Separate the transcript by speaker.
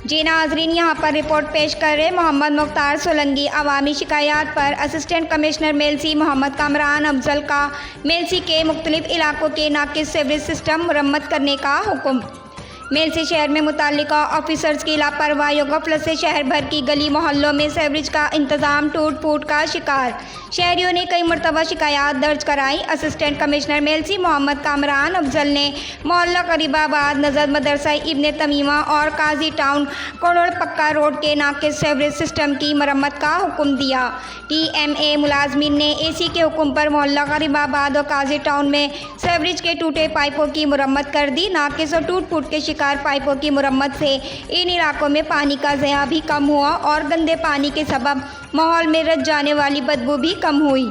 Speaker 1: जी नाजरीन, यहाँ पर रिपोर्ट पेश कर रहे मोहम्मद मुख्तार सोलंकी। अवामी शिकायत पर असिस्टेंट कमिश्नर मेलसी मोहम्मद कामरान अफजल का मेलसी के मुख्तलिफ इलाकों के नाकिस सीवरेज सिस्टम मरम्मत करने का हुक्म। मेलसी शहर में मुतल्लिका ऑफिसर्स की लापरवाही और गफलत से शहर भर की गली मोहल्लों में सीवरेज का इंतजाम टूट फूट का शिकार। शहरियों ने कई मरतबा शिकायत दर्ज कराई। असिस्टेंट कमिश्नर मेलसी मोहम्मद कामरान अफजल ने मोहल्ला करीबाबाद, नजर मदरसा इब्ने तमीमा और काजी टाउन करोड़ पक्का रोड के नाकिस सीवरेज सिस्टम की मरम्मत का हुक्म दिया। TMA मुलाजमीन ने AC के हुक्म पर मोहल्ला करीबाबाद और काजी टाउन में सीवरेज के टूटे पाइपों की मरम्मत कर दी। नाकिस और टूट फूट के शिकार पाइपों की मरम्मत से इन इलाकों में पानी का ज़या भी कम हुआ और गंदे पानी के सबब माहौल में रच जाने वाली बदबू भी कम हुई।